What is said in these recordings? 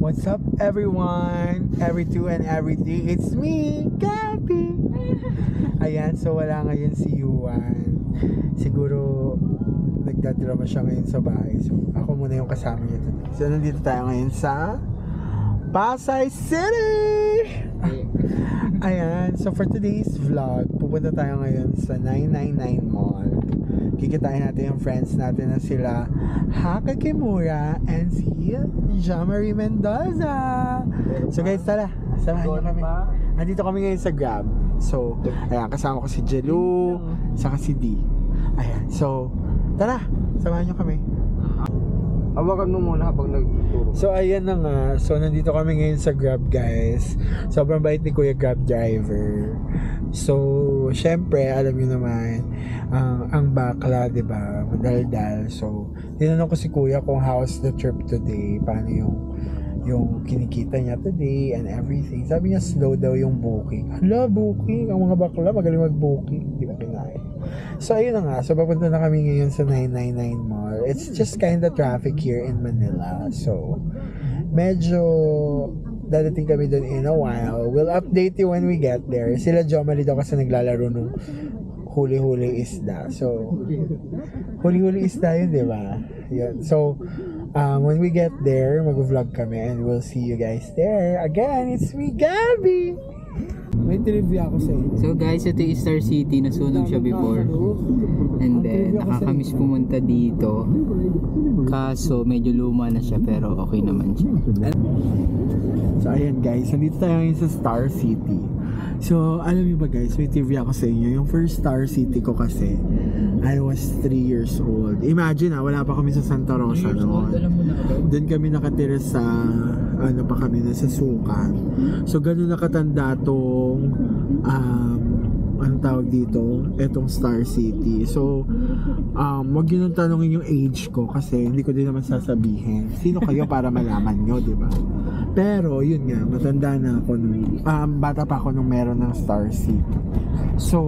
What's up everyone? Every two and everything. It's me, Gabby. Ayan, so wala ngayon si Yuan. Siguro nagdadrama siya ngayon sa bahay. So ako muna yung kasama niya today. So nandito tayo ngayon sa Pasay City. Ayan, so for today's vlog, pupunta tayo ngayon sa 999 Mall. Kikitain natin yung friends natin na sila Haka Kimura and si Jamari Mendoza. So guys, tara, samahan niyo kami. Andito kami ngayon sa Grab. So, ayan, kasama ko si Jelu, saka si D. Ayan, so, tara, samahan niyo kami. Hawakan mo muna habang nagtuturo. So ayan na nga, so nandito kami ngayon sa Grab guys. Sobrang bait ni Kuya Grab driver. So syempre alam niyo naman ang bakla, 'di ba? Madaldal. So tinanong ko si Kuya kung how's the trip today, paano yung kinikita niya today and everything. Sabi niya slow daw yung booking. Hala, booking, ang mga bakla magaling mag-booking, di ba kinaya? So ayun na nga, so papunta na kami ngayon sa 999 Mall. It's just kinda traffic here in Manila. So medyo dadating kami doon in a while. We'll update you when we get there. Sila Jomali daw kasi naglalaro nung huli-huli isda. So huli-huli isda yun, di ba? Yun. So when we get there, mag-vlog kami and we'll see you guys there. Again, it's me, Gabby! May trivia ako sa inyo. So guys, ito yung Star City. Nasunog siya before. And then, nakakamiss pumunta dito. Kaso, medyo luma na siya pero okay naman siya. So ayan guys, nandito tayo ngayon sa Star City. So alam niyo ba guys, may trivia ako sa inyo. Yung first Star City ko kasi, I was 3 years old. Imagine wala pa kami sa Santa Rosa noon. Doon kami nakatira sa ano pa kami, nasa Sukat. So ganun nakatanda tong anong tawag dito, etong Star City. So wag yun nang tanongin yung age ko kasi hindi ko din naman sasabihin. Sino kayo para malaman nyo, di ba? Pero yun nga, matanda na ako nung bata pa ako nung meron ng Star City. So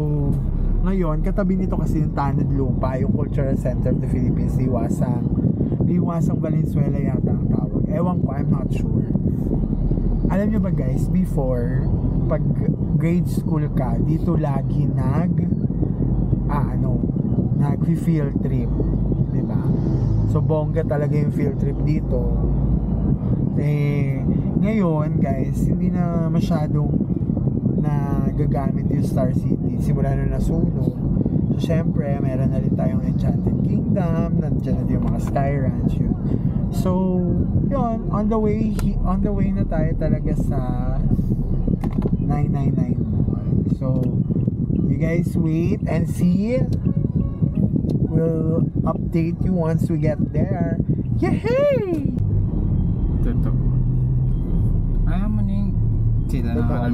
ngayon, katabi nito kasi yung Tanod Lupa, yung Cultural Center of the Philippines, Liwasang Valenzuela yata ang tawag. Ewan ko, I'm not sure. Alam nyo ba guys, before, pag grade school ka, dito lagi nag-field trip. Diba? So, bongga talaga yung field trip dito. Ngayon guys, hindi na masyadong gagamit yung Star City simula na nasunog. So syempre meron na rin tayong Enchanted Kingdom, nandiyan na din yung mga Sky Ranch yun. So yun, on the way na tayo talaga sa 999 Mall. So you guys wait and see. We'll update you once we get there. Yay! Ito. Ayaw mo na yung sila na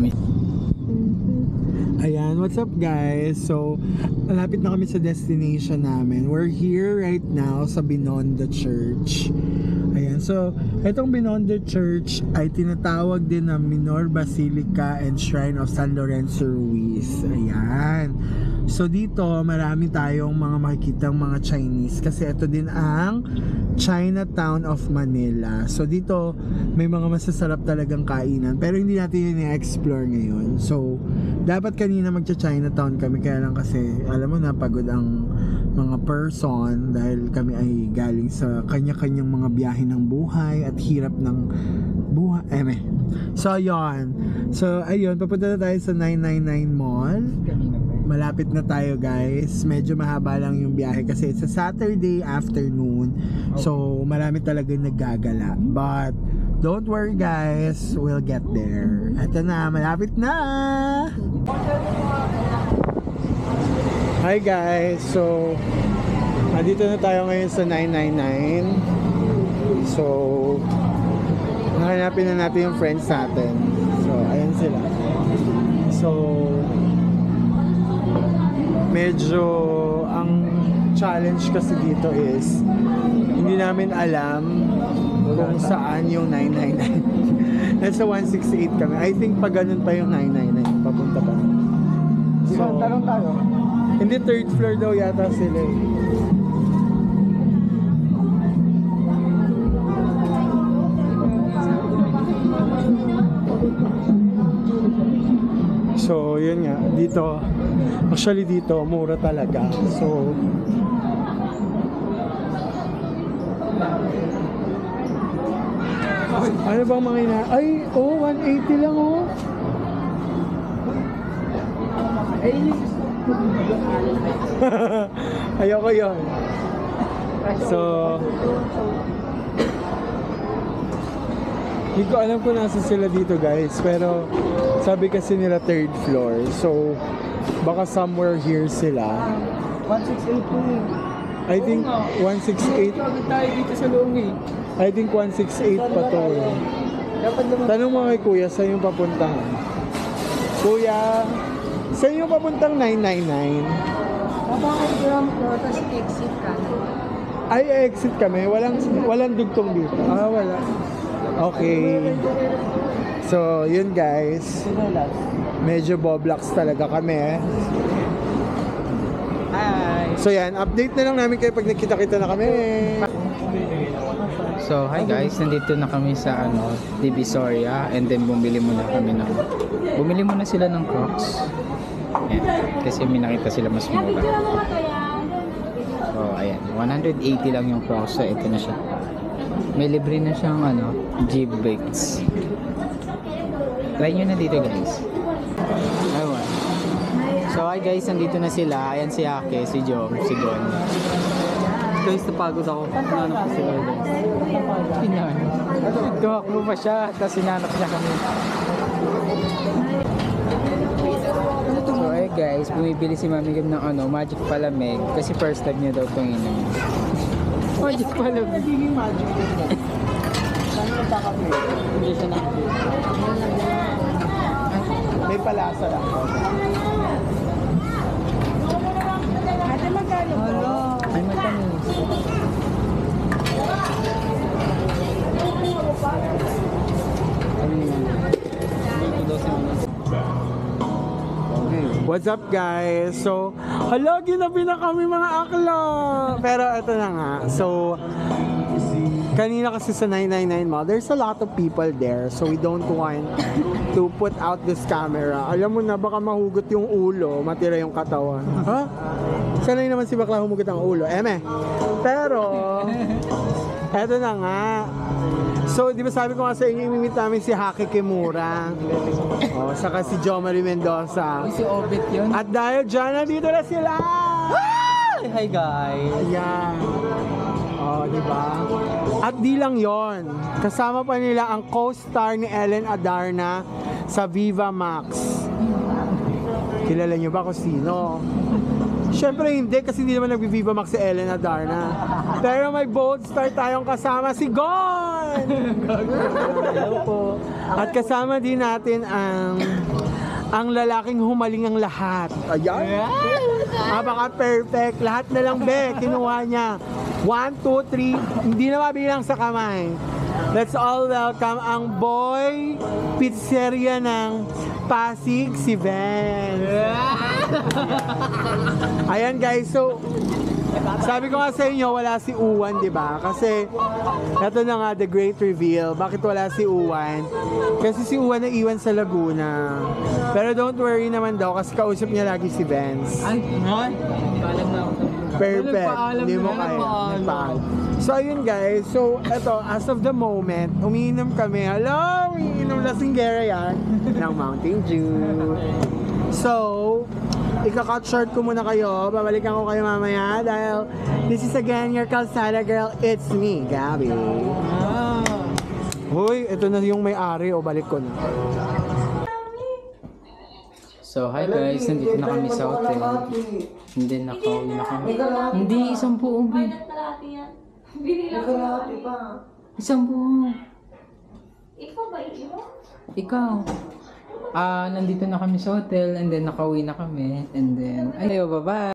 Ayan, what's up guys? So, malapit na kami sa destination namin. We're here right now sa Binondo Church. Ayan, so, itong Binondo Church ay tinatawag din na Minor Basilica and Shrine of San Lorenzo Ruiz. Ayan. So, dito, marami tayong mga makikitang mga Chinese kasi ito din ang Chinatown of Manila. So, dito, may mga masasarap talagang kainan pero hindi natin yun i-explore ngayon. So, dapat kanina magcha-Chinatown kami kaya lang kasi alam mo na pagod ang mga person dahil kami ay galing sa kanya-kanyang mga biyahe ng buhay at hirap ng buhay. So, ayun. So, ayun, papunta na tayo sa 999 Mall. Malapit na tayo guys. Medyo mahaba lang yung biyahe kasi it's a Saturday afternoon. So, marami talagang naggagala. But, don't worry guys, we'll get there. Ito na, malapit na! Hi guys, so nandito na tayo ngayon sa 999. So nahanapin na natin yung friends natin. So ayan sila. So medyo ang challenge kasi dito is hindi namin alam kung saan yung 999. Nasa 168 kami. I think pa ganun pa yung 999 papunta pa. So tanong tayo. Hindi, third floor daw yata sila eh. yun nga, dito, actually dito, mura talaga. So, ano bang mga ay, 180 lang oh. Ayoko yun. So, hindi ko alam kung nasa sila dito guys, pero sabi kasi nila 3rd floor. So, baka somewhere here sila. 168 po eh. I think 168. Agad tayo dito sa Long eh. I think 168 pa to eh. Dapat naman. Tanong mo kay kuya, saan yung papuntang? Kuya, saan yung papuntang 999? Bakit yung tapos exit ka? Ay, exit kami. Walang dugtong dito. Ah, wala. Okay. So, yun guys. Medyo boblocks talaga kami eh. Hi! So yan, update na lang namin kayo pag nakita-kita na kami. So, hi guys, nandito na kami sa Divisoria, and then bumili muna sila ng Crocs. Ayan, kasi may nakita sila mas mura. So, ayan, 180 lang yung Crocs. So, ito na siya. May libre na siyang Jeep Bakes. Try nyo na dito guys. Ayun. So, hi guys, nandito na sila. Ayan si Ake, si Jom, si Gon. Guys, napagod ako. Hinanap ko sila guys. Tumakbo pa siya, tapos hinanap niya kami. So, guys, bumibili si Mami Gab ng Magic Palamig. Kasi first time niya daw itong inom. Magic Palamig. Nagiging magic din mo. Saan ka kakape? Hindi siya nakapit. May palasa lang. Ate, magkano po? Ay, matamis. Ano yun? Ito daw si Mami. What's up guys? So, hala, ginabi na kami mga akla. Pero ito na nga. So, kanina kasi sa 999 Mall, there's a lot of people there. So, we don't want to put out this camera. Alam mo na, baka mahugot yung ulo, matira yung katawan. Ha? Sanay naman si bakla humugot ang ulo. Pero, eto na nga. So, di ba sabi ko nga sa inyo, imimit namin si Haki Kimura. Oh, saka si Jo Marie Mendoza. Si Obit yun. At dahil dyan, nandito na sila! Hi guys! Ayan. Oh, di ba? At di lang yon. Kasama pa nila ang co-star ni Ellen Adarna sa Viva Max. Kilala niyo ba kung sino? Siyempre hindi, kasi hindi naman nag-Viva Max si Ellen Adarna. Pero may bold star tayong kasama, si Gon! Hello po. At kasama din natin ang lalaking humaling ang lahat. Ayan. Napaka-perfect. Lahat na lang, be. Kinuha niya. 1, 2, 3. Hindi na mabilang sa kamay. Let's all welcome ang boy pizzeria ng Pasig, si Van. Ayan guys, so sabi ko nga sa inyo, wala si Uwan, di ba? Kasi ito na nga, the great reveal. Bakit wala si Uwan? Kasi si Uwan naiwan sa Laguna. Pero don't worry naman daw, kasi kausap niya lagi si Vance. Ay, paalam na ako. Perfect. Hindi mo kaya. Nagpaalam. So ayun guys, so eto, as of the moment, umiinom kami. Hello, umiinom lasinggera yan ng Mountain Dew. So, ika-cut short ko muna kayo. Babalikan ko kayo mamaya dahil this is again your Calzada girl. It's me, Gabby. Hoy, ito na yung may-ari. O, balik ko na. So, hi guys, nandito na kami sa hotel. Hindi nakauwi na kami. Hindi, isang buo ba? Isang buo. Ikaw ba iiwan? Ikaw. Nandito na kami sa hotel, and then nakauwi na kami, and then, ayo, bye-bye.